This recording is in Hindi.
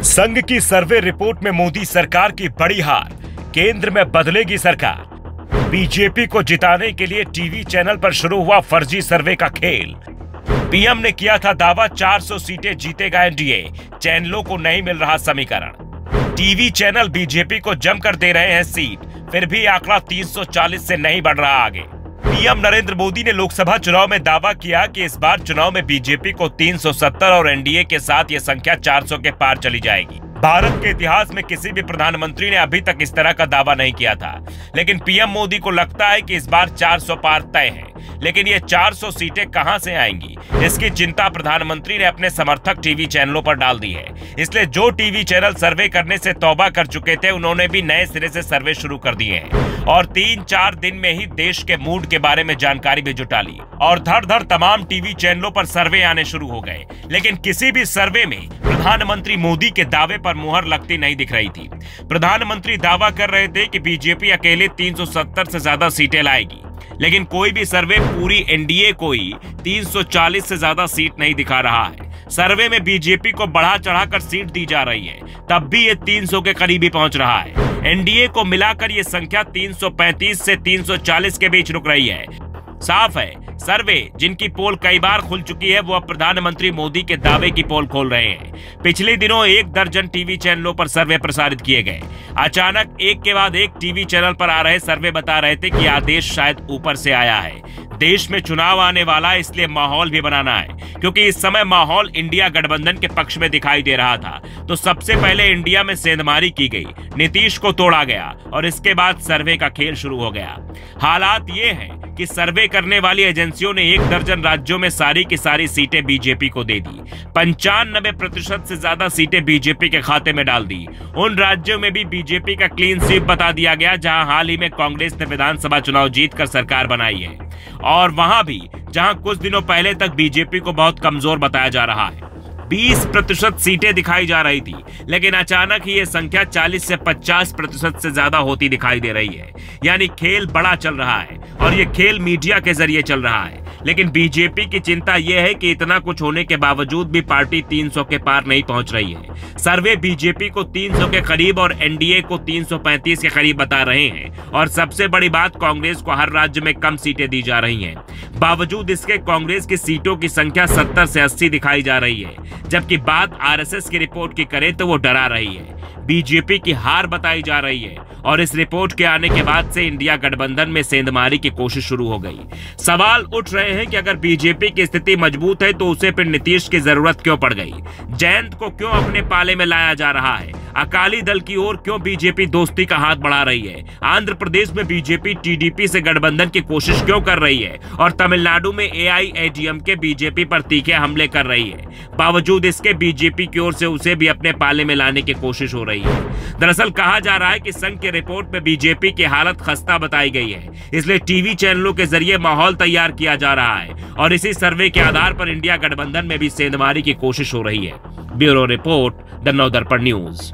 संघ की सर्वे रिपोर्ट में मोदी सरकार की बड़ी हार, केंद्र में बदलेगी सरकार। बीजेपी को जिताने के लिए टीवी चैनल पर शुरू हुआ फर्जी सर्वे का खेल। पीएम ने किया था दावा 400 सीटें जीतेगा एनडीए, चैनलों को नहीं मिल रहा समीकरण। टीवी चैनल बीजेपी को जमकर दे रहे हैं सीट, फिर भी आंकड़ा 340 से नहीं बढ़ रहा आगे। पीएम नरेंद्र मोदी ने लोकसभा चुनाव में दावा किया कि इस बार चुनाव में बीजेपी को 370 और एनडीए के साथ यह संख्या 400 के पार चली जाएगी। भारत के इतिहास में किसी भी प्रधानमंत्री ने अभी तक इस तरह का दावा नहीं किया था, लेकिन पीएम मोदी को लगता है कि इस बार 400 पार तय है। लेकिन ये 400 सीटें कहां से आएंगी, इसकी चिंता प्रधानमंत्री ने अपने समर्थक टीवी चैनलों पर डाल दी है। इसलिए जो टीवी चैनल सर्वे करने से तौबा कर चुके थे, उन्होंने भी नए सिरे से सर्वे शुरू कर दिए हैं और 3-4 दिन में ही देश के मूड के बारे में जानकारी भी जुटा ली और धड़-धड़ तमाम टीवी चैनलों पर सर्वे आने शुरू हो गए। लेकिन किसी भी सर्वे में प्रधानमंत्री मोदी के दावे पर मुहर लगती नहीं दिख रही थी। प्रधानमंत्री दावा कर रहे थे कि बीजेपी अकेले 370 से ज्यादा सीटें लाएगी, लेकिन कोई भी सर्वे पूरी एनडीए को ही 340 से ज्यादा सीट नहीं दिखा रहा है। सर्वे में बीजेपी को बढ़ा चढ़ाकर सीट दी जा रही है, तब भी ये 300 के करीब ही पहुंच रहा है। एनडीए को मिलाकर ये संख्या 335 से 340 के बीच रुक रही है। साफ है, सर्वे जिनकी पोल कई बार खुल चुकी है, वो अब प्रधानमंत्री मोदी के दावे की पोल खोल रहे हैं। पिछले दिनों 1 दर्जन टीवी चैनलों पर सर्वे प्रसारित किए गए। अचानक एक के बाद एक टीवी चैनल पर आ रहे सर्वे बता रहे थे कि आदेश शायद ऊपर से आया है। देश में चुनाव आने वाला है, इसलिए माहौल भी बनाना है, क्योंकि इस समय माहौल इंडिया गठबंधन के पक्ष में दिखाई दे रहा था। तो सबसे पहले इंडिया में सेंधमारी की गई, नीतीश को तोड़ा गया और इसके बाद सर्वे का खेल शुरू हो गया। हालात ये हैं कि सर्वे करने वाली एजेंसियों ने 1 दर्जन राज्यों में सारी की सारी सीटें बीजेपी को दे दी। 95% से ज्यादा सीटें बीजेपी के खाते में डाल दी। उन राज्यों में भी बीजेपी का क्लीन स्वीप बता दिया गया जहां हाल ही में कांग्रेस ने विधानसभा चुनाव जीतकर सरकार बनाई है, और वहां भी जहां कुछ दिनों पहले तक बीजेपी को बहुत कमजोर बताया जा रहा है। 20% सीटें दिखाई जा रही थी, लेकिन अचानक ही ये संख्या 40 से 50% से ज्यादा होती दिखाई दे रही है। यानी खेल बड़ा चल रहा है और ये खेल मीडिया के जरिए चल रहा है। लेकिन बीजेपी की चिंता यह है कि इतना कुछ होने के बावजूद भी पार्टी 300 के पार नहीं पहुंच रही है। सर्वे बीजेपी को 300 के करीब और एनडीए को 335 के करीब बता रहे हैं, और सबसे बड़ी बात, कांग्रेस को हर राज्य में कम सीटें दी जा रही हैं। बावजूद इसके कांग्रेस की सीटों की संख्या 70 से 80 दिखाई जा रही है, जबकि बात आरएसएस की रिपोर्ट की करें तो वो डरा रही है। बीजेपी की हार बताई जा रही है और इस रिपोर्ट के आने के बाद से इंडिया गठबंधन में सेंधमारी की कोशिश शुरू हो गई। सवाल उठ रहे हैं कि अगर बीजेपी की स्थिति मजबूत है तो उसे फिर नीतीश की जरूरत क्यों पड़ गई? जयंत को क्यों अपने पाले में लाया जा रहा है? अकाली दल की ओर क्यों बीजेपी दोस्ती का हाथ बढ़ा रही है? आंध्र प्रदेश में बीजेपी टीडीपी से गठबंधन की कोशिश क्यों कर रही है और तमिलनाडु में एआईएडीएमके बीजेपी पर तीखे हमले कर रही है? बावजूद इसके बीजेपी की ओर से उसे भी अपने पाले में लाने की कोशिश हो रही है। दरअसल कहा जा रहा है कि संघ की रिपोर्ट में बीजेपी की हालत खस्ता बताई गई है, इसलिए टीवी चैनलों के जरिए माहौल तैयार किया जा रहा है और इसी सर्वे के आधार पर इंडिया गठबंधन में भी सेंधमारी की कोशिश हो रही है। Bureau report, the Navdarpan news.